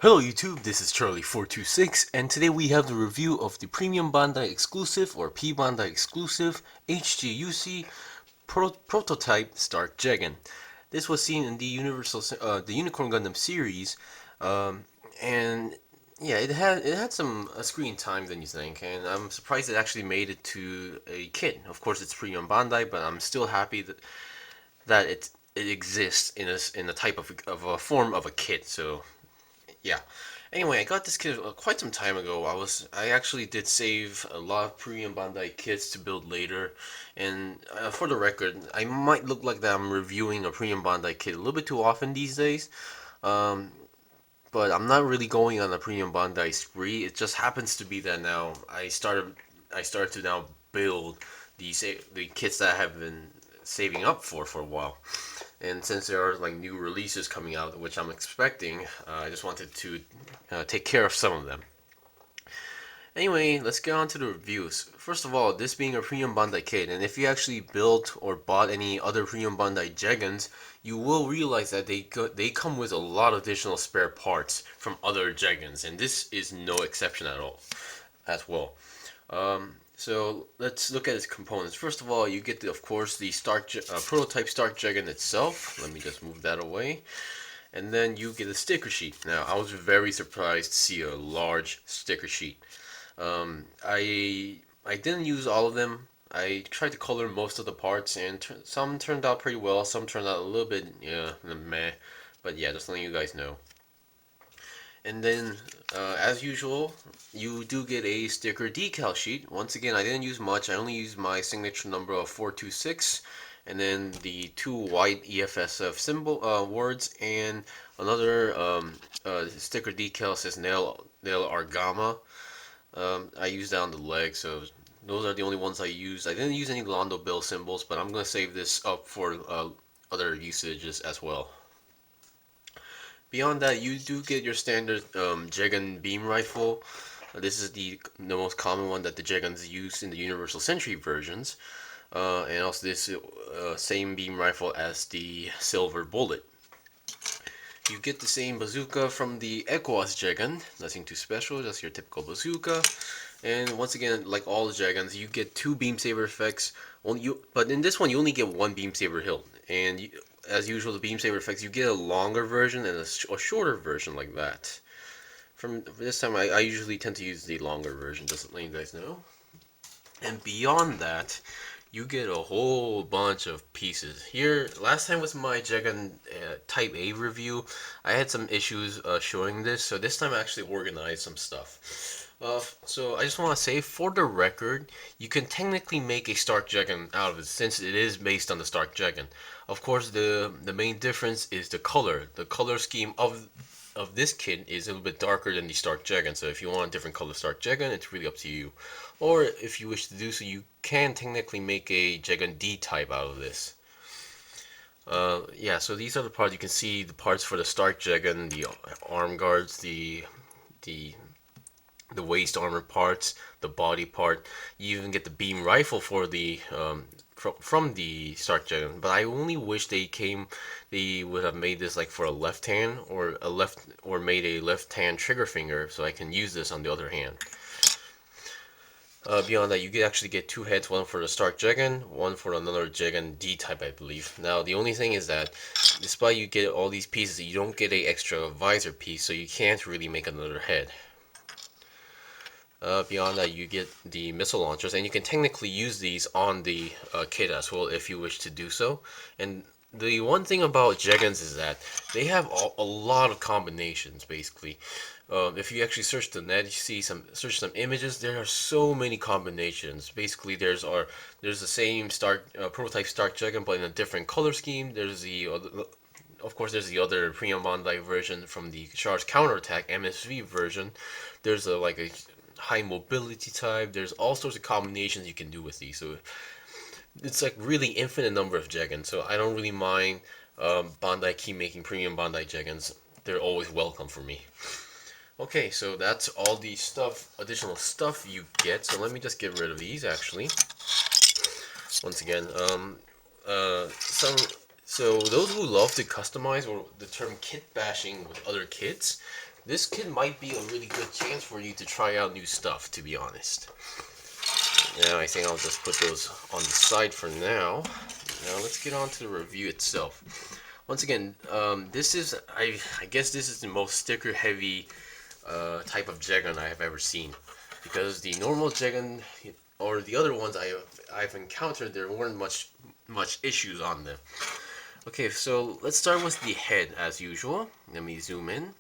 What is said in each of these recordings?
Hello YouTube, this is Charlie426, and today we have the review of the Premium Bandai exclusive or P-Bandai exclusive HGUC prototype Stark Jegan. This was seen in the the Unicorn Gundam series, and yeah, it had some screen time than you think, and I'm surprised it actually made it to a kit. Of course, it's Premium Bandai, but I'm still happy that it exists in a type of a form of a kit. So yeah. Anyway, I got this kit quite some time ago. I actually did save a lot of premium Bandai kits to build later, and for the record, I might look like that I'm reviewing a premium Bandai kit a little bit too often these days. Um, but I'm not really going on a premium Bandai spree. It just happens to be that now I started to now build the kits that I have been saving up for a while. And since there are like new releases coming out, which I'm expecting, I just wanted to take care of some of them. Anyway, let's get on to the reviews. First of all, this being a premium Bandai kit, and if you actually built or bought any other premium Bandai Jegans, you will realize that they come with a lot of additional spare parts from other Jegans, and this is no exception at all, as well. So let's look at its components. First of all, you get, of course, the prototype Stark Jegan itself. Let me just move that away. And then you get a sticker sheet. Now, I was very surprised to see a large sticker sheet. I didn't use all of them. I tried to color most of the parts, and some turned out pretty well. Some turned out a little bit, meh. But yeah, just letting you guys know. And then, as usual, you do get a sticker decal sheet. Once again, I didn't use much. I only used my signature number of 426, and then the two white EFSF symbol words, and another sticker decal says Nail Argama. I used that on the leg, so those are the only ones I used. I didn't use any Londo Bill symbols, but I'm going to save this up for other usages as well. Beyond that, you do get your standard Jegan beam rifle. This is the most common one that the Jegans use in the Universal Century versions. And also this same beam rifle as the Silver Bullet. You get the same bazooka from the ECOAS Jegan. Nothing too special, just your typical bazooka. And once again, like all the Jegans, you get two beam saber effects. But in this one, you only get one beam saber hilt. And as usual, the beam saber effects, you get a longer version and a shorter version like that. From this time, I usually tend to use the longer version, just to let you guys know. And beyond that, you get a whole bunch of pieces. Here, last time was my Jegan Type A review. I had some issues showing this, so this time I actually organized some stuff. So I just want to say, for the record, you can technically make a Stark Jegan out of it, since it is based on the Stark Jegan. Of course, the main difference is the color. The color scheme of this kit is a little bit darker than the Stark Jegan, so if you want a different color Stark Jegan, it's really up to you. Or if you wish to do so, you can technically make a Jegan D type out of this. Yeah, so these are the parts. You can see the parts for the Stark Jegan, the arm guards, the waist armor parts, the body part. You even get the beam rifle for the from the Stark Jegan. But I only wish they would have made this like for a left hand or made a left hand trigger finger so I can use this on the other hand. Beyond that, you actually get two heads, one for the Stark Jegan, one for another Jegan D type, I believe. Now, the only thing is that, despite you get all these pieces, you don't get a extra visor piece, so you can't really make another head. Beyond that, you get the missile launchers, and you can technically use these on the kit as well if you wish to do so. And the one thing about Jegans is that they have a lot of combinations, basically. If you actually search the net, you see search some images. There are so many combinations. Basically, there's the same prototype Stark Jegan, but in a different color scheme. There's of course, there's the other Premium Bandai version from the Charge Counterattack MSV version. There's like a high mobility type. There's all sorts of combinations you can do with these. So it's like really infinite number of Jegans. So I don't really mind Bandai keep making Premium Bandai Jegans. They're always welcome for me. Okay, so that's all the additional stuff you get. So let me just get rid of these actually. Once again, so those who love to customize, or the term kit bashing with other kits, this kit might be a really good chance for you to try out new stuff, to be honest. Now I think I'll just put those on the side for now. Now let's get on to the review itself. Once again, this is, I guess this is the most sticker heavy type of Jegan I have ever seen. Because the normal Jegan, or the other ones I've encountered, there weren't much issues on them. Okay, so let's start with the head as usual. Let me zoom in.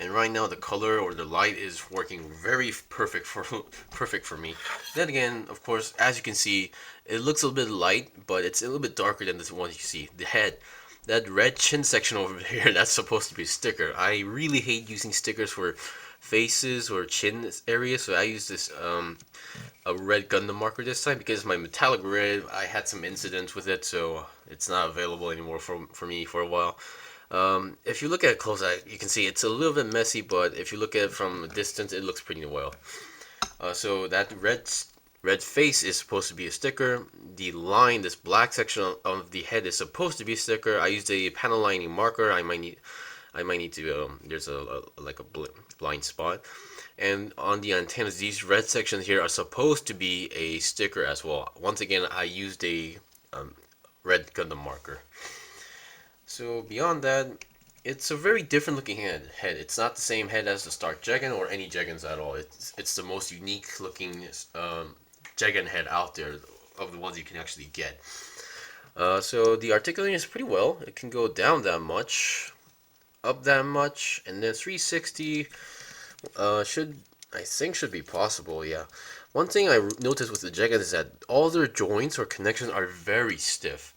And right now the color or the light is working very perfect for me. Then again, of course, as you can see, it looks a little bit light, but it's a little bit darker than this one you see. The head, that red chin section over here, that's supposed to be a sticker. I really hate using stickers for faces or chin areas, so I use this a red Gundam marker this time because my metallic red, I had some incidents with it, so it's not available anymore for me for a while. If you look at it close, you can see it's a little bit messy, but if you look at it from a distance, it looks pretty well. So that red face is supposed to be a sticker. The line, this black section of the head, is supposed to be a sticker. I used a panel lining marker. I might need to. There's a blind spot. And on the antennas, these red sections here are supposed to be a sticker as well. Once again, I used a red Gundam marker. So beyond that, it's a very different looking head. It's not the same head as the Stark Jegan or any Jegans at all. It's the most unique looking Jegan head out there of the ones you can actually get. So the articulation is pretty well. It can go down that much, up that much, and then 360 should be possible. Yeah. One thing I noticed with the Jegan is that all their joints or connections are very stiff.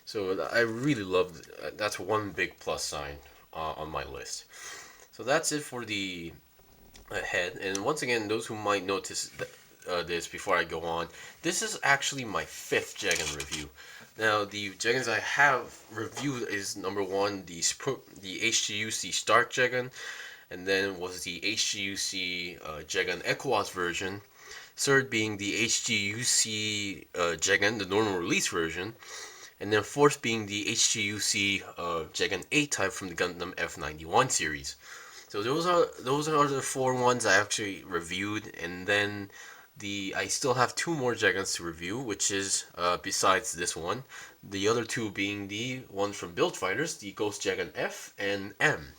So I really love it. That's one big plus sign on my list. So that's it for the head. And once again, those who might notice this before I go on, this is actually my 5th Jegan review. Now the Jegans I have reviewed is number 1 the HGUC Stark Jegan, and then was the HGUC Jegan ECOAS version. Third being the HGUC Jegan, the normal release version. And then 4th being the HGUC Jegan A-type from the Gundam F91 series. So those are the 4 ones I actually reviewed, and then I still have 2 more Jegans to review, which is besides this one, the other 2 being the ones from Build Fighters, the Ghost Jegan F and M.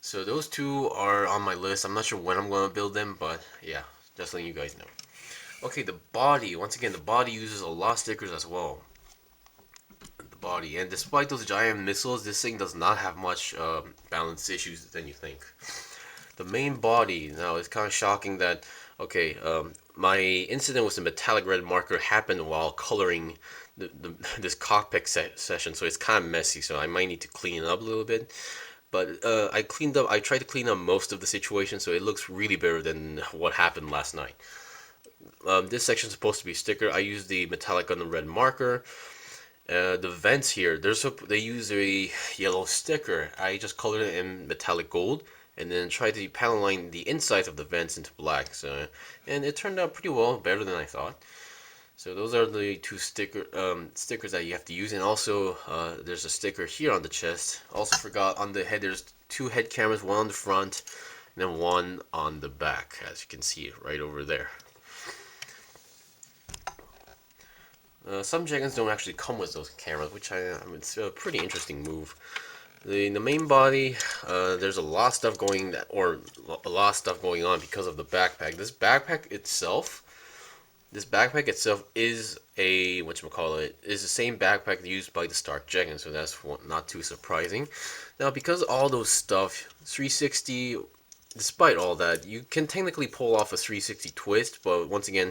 So those 2 are on my list. I'm not sure when I'm going to build them, but yeah, just letting you guys know. Okay, the body. Once again, the body uses a lot of stickers as well. Body, and despite those giant missiles, this thing does not have much balance issues than you think. The main body, now it's kind of shocking that, okay, my incident with the metallic red marker happened while coloring this cockpit session, so it's kind of messy, so I might need to clean it up a little bit. But I tried to clean up most of the situation, so it looks really better than what happened last night. This section is supposed to be a sticker. I used the metallic on the red marker. The vents here, they use a yellow sticker. I just colored it in metallic gold and then tried to panel line the insides of the vents into black. So, and it turned out pretty well, better than I thought. So those are the 2 stickers that you have to use. And also, there's a sticker here on the chest. Also forgot on the head, there's 2 head cameras, one on the front and then one on the back, as you can see right over there. Some Jegans don't actually come with those cameras, which it's a pretty interesting move. The main body, there's a lot of stuff going on because of the backpack. This backpack itself is is the same backpack used by the Stark Jegan, so that's not too surprising. Now, because all those stuff, 360, despite all that, you can technically pull off a 360 twist, but once again,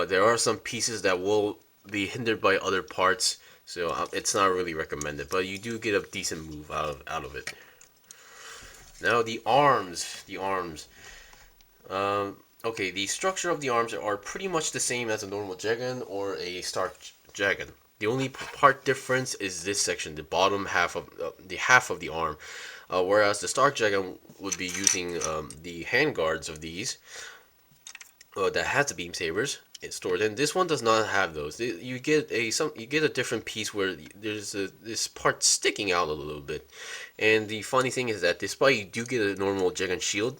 there are some pieces that will be hindered by other parts, so it's not really recommended, but you do get a decent move out of it. Now the arms. Okay, the structure of the arms are pretty much the same as a normal Jegan or a Stark Jegan. The only part difference is this section, the bottom half of the arm, whereas the Stark Jegan would be using the handguards of these. that has the beam sabers it's stored in. This one does not have those. You get a different piece where there's this part sticking out a little bit. And the funny thing is that despite you do get a normal Jegan shield,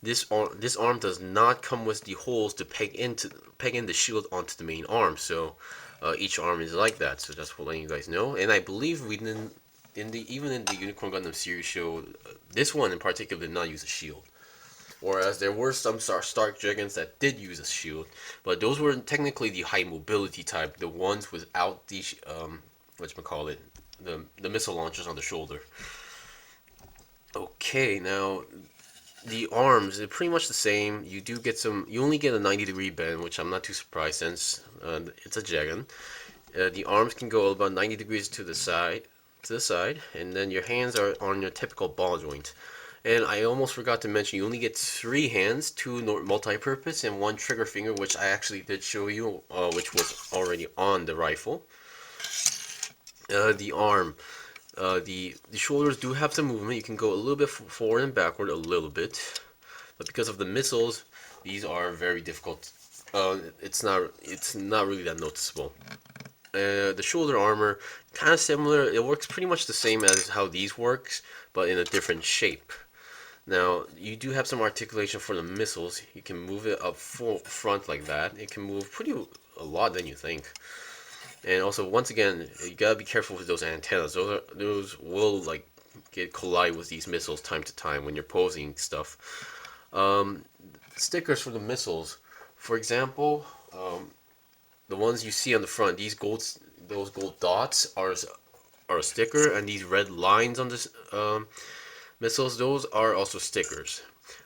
this arm does not come with the holes to peg in the shield onto the main arm. So each arm is like that. So just for letting you guys know. And I believe we didn't even in the Unicorn Gundam series show, this one in particular did not use a shield. Whereas there were some Stark Jegans that did use a shield, but those were technically the high mobility type, the ones without the whatchamacallit, the missile launchers on the shoulder. Okay, now the arms are pretty much the same. You only get a 90-degree bend, which I'm not too surprised since it's a Jegan. The arms can go about 90 degrees to the side, and then your hands are on your typical ball joint. And I almost forgot to mention, you only get 3 hands, 2 multi-purpose, and 1 trigger finger, which I actually did show you, which was already on the rifle. The arm, the shoulders do have some movement. You can go a little bit forward and backward a little bit, but because of the missiles, these are very difficult. It's not really that noticeable. The shoulder armor, kind of similar. It works pretty much the same as how these works, but in a different shape. Now, you do have some articulation for the missiles. You can move it up front like that. It can move a lot than you think. And also, once again, you gotta be careful with those antennas. Those will like collide with these missiles time to time when you're posing stuff. Stickers for the missiles, for example, the ones you see on the front, those gold dots are a sticker, and these red lines on this missiles, those are also stickers.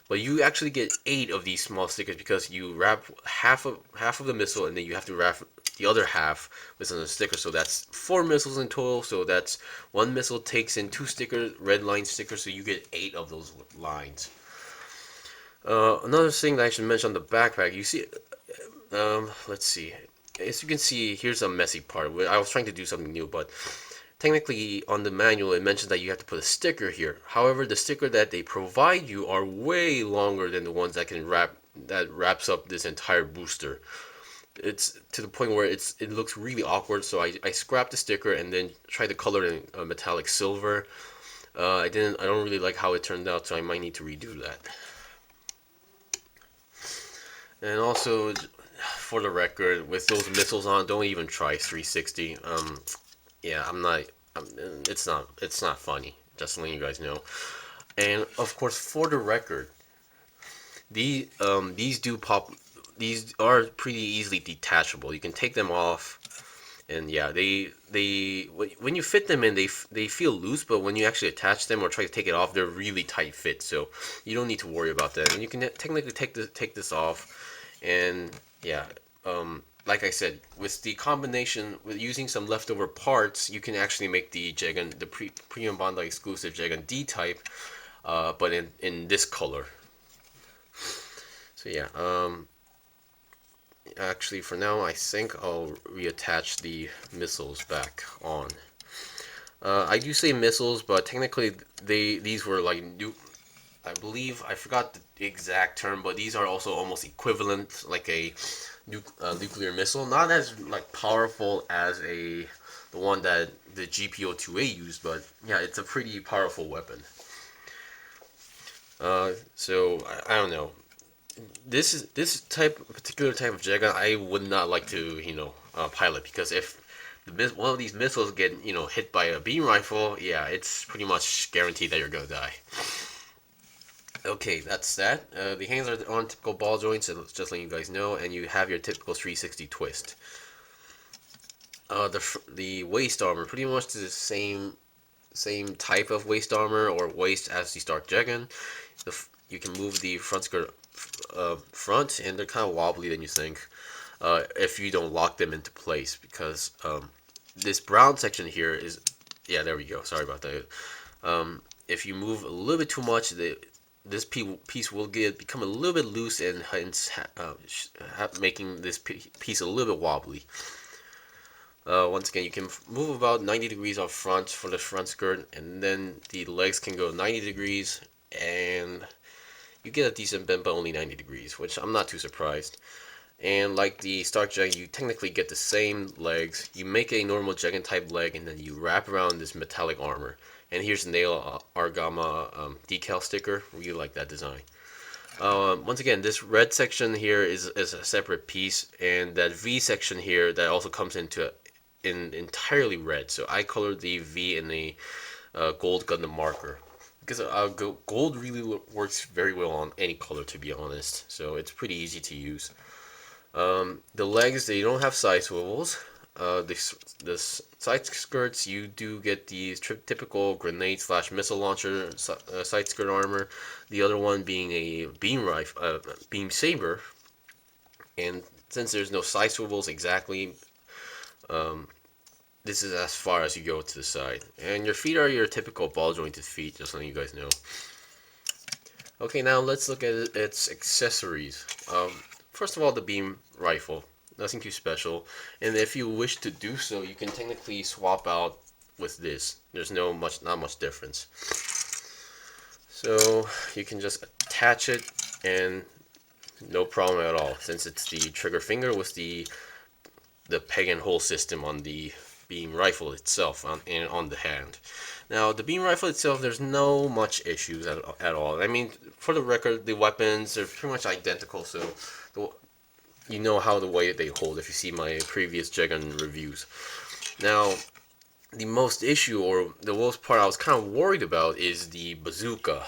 But you actually get 8 of these small stickers because you wrap half of the missile, and then you have to wrap the other half with another sticker. So that's 4 missiles in total. So that's 1 missile takes in 2 stickers, red line stickers. So you get 8 of those lines. Another thing that I should mention on the backpack, you see, let's see. As you can see, here's a messy part. I was trying to do something new, but technically on the manual it mentions that you have to put a sticker here. However, the sticker that they provide you are way longer than the ones that wraps up this entire booster. It's to the point where it looks really awkward, so I scrapped the sticker and then tried to color it in metallic silver. I don't really like how it turned out, so I might need to redo that. And also, for the record, with those missiles on, don't even try 360. Yeah, it's not funny. Just letting you guys know. And of course, for the record, these are pretty easily detachable. You can take them off, and yeah, when you fit them in, they feel loose, but when you actually attach them or try to take it off, they're really tight fit. So you don't need to worry about that. And you can technically take this off, and yeah. Like I said, with the combination, with using some leftover parts, you can actually make the Jegan, the Premium Bandai exclusive Jegan D type, but in this color. So yeah, actually for now, I think I'll reattach the missiles back on. I do say missiles, but technically these were like new. I believe I forgot the exact term, but these are also almost equivalent, like a nuclear missile, not as like powerful as the one that the GPO-2A used, but yeah, it's a pretty powerful weapon. So I don't know. This particular type of Jegan, I would not like to pilot, because if one of these missiles get hit by a beam rifle, yeah, it's pretty much guaranteed that you're gonna die. Okay, that's that. The hands are on typical ball joints, so just letting you guys know, and you have your typical 360 twist. The waist armor, pretty much the same type of waist armor or waist as the Stark Jegan. You can move the front skirt front, and they're kind of wobbly than you think if you don't lock them into place, because this brown section here is, yeah, there we go. Sorry about that. If you move a little bit too much, this piece will become a little bit loose, and hence making this piece a little bit wobbly. Once again, you can move about 90 degrees up front for the front skirt, and then the legs can go 90 degrees, and you get a decent bend, but only 90 degrees, which I'm not too surprised. And like the Stark Jegan, you technically get the same legs. You make a normal Jegan type leg, and then you wrap around this metallic armor. And here's the nail Argama decal sticker. Really like that design. Once again, this red section here is a separate piece, and that V section here that also comes into in entirely red. So I colored the V in a gold Gundam marker because gold really works very well on any color, to be honest. So it's pretty easy to use. The legs, they don't have side swivels. The side skirts, you do get the typical grenade slash missile launcher side skirt armor. The other one being a beam saber. And since there's no side swivels exactly, this is as far as you go to the side. And your feet are your typical ball jointed feet, just letting you guys know. Okay, now let's look at its accessories. First of all, the beam rifle. Nothing too special. And if you wish to do so, you can technically swap out with this. There's not much difference. So you can just attach it and no problem at all, since it's the trigger finger with the peg and hole system on the beam rifle itself and on the hand. Now, the beam rifle itself, there's no much issues at all. I mean, for the record, the weapons are pretty much identical, so you know how the way they hold if you see my previous Jegan reviews. Now, the most issue, or the worst part I was kind of worried about, is the bazooka.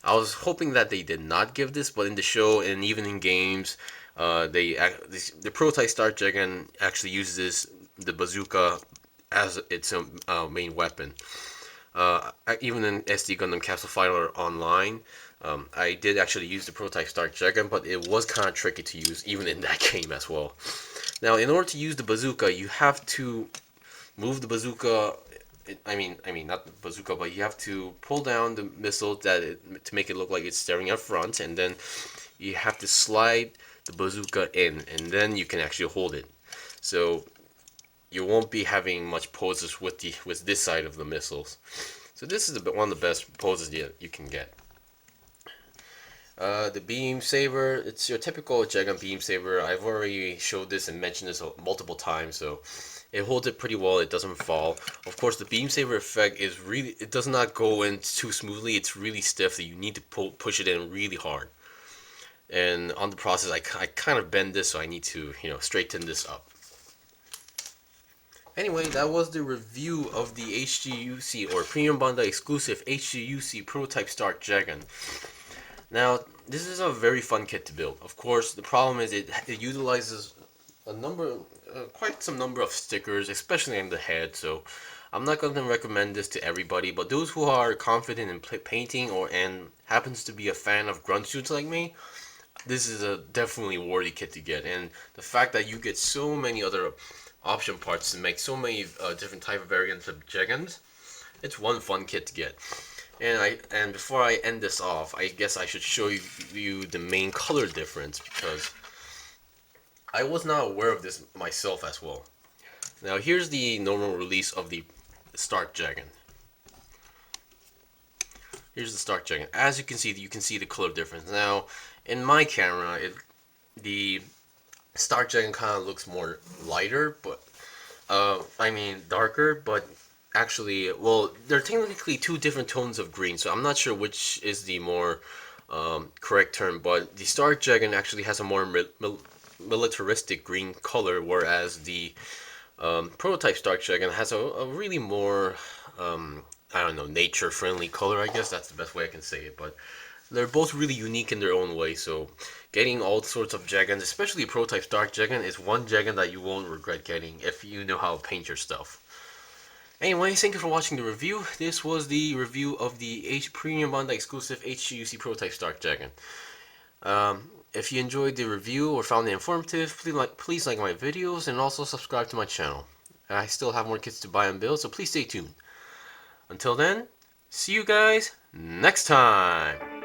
I was hoping that they did not give this, but in the show and even in games, the prototype Stark Jegan actually uses the bazooka as its main weapon. Even in SD Gundam Capsule Fighter Online, I did actually use the prototype Stark Jegan, but it was kind of tricky to use even in that game as well. Now, in order to use the bazooka, you have to move the bazooka. I mean not the bazooka, but you have to pull down the missile to make it look like it's staring up front, and then you have to slide the bazooka in, and then you can actually hold it. So you won't be having much poses with this side of the missiles. So this is one of the best poses you can get. The beam saber, it's your typical Jegan beam saber. I've already showed this and mentioned this multiple times, so it holds it pretty well. It doesn't fall. Of course, the beam saber effect is it does not go in too smoothly. It's really stiff, so you need to push it in really hard. And on the process, I kind of bend this, so I need to straighten this up. Anyway, that was the review of the HGUC, or Premium Bandai exclusive HGUC prototype Stark Jegan. Now, this is a very fun kit to build. Of course, the problem is it utilizes quite some number of stickers, especially on the head. So, I'm not going to recommend this to everybody, but those who are confident in painting and happens to be a fan of grunt suits like me, this is a definitely worthy kit to get. And the fact that you get so many other option parts to make so many different type of variants of Jegans, it's one fun kit to get. And before I end this off, I guess I should show you the main color difference, because I was not aware of this myself as well. Now here's the normal release of the Stark Jegan. Here's the Stark Jegan. As you can see the color difference. Now in my camera, the Stark Jegan kind of looks more lighter, but darker, but actually, well, they're technically two different tones of green, so I'm not sure which is the more correct term, but the Stark Jegan actually has a more militaristic green color, whereas the prototype Stark Jegan has a really more, nature-friendly color, I guess that's the best way I can say it, but they're both really unique in their own way, so getting all sorts of Jegans, especially prototype Stark Jegan, is one Jegan that you won't regret getting if you know how to paint your stuff. Anyway, thank you for watching the review. This was the review of the Premium Bandai exclusive HGUC prototype Stark Jegan. If you enjoyed the review or found it informative, please like my videos and also subscribe to my channel. I still have more kits to buy and build, so please stay tuned. Until then, see you guys next time!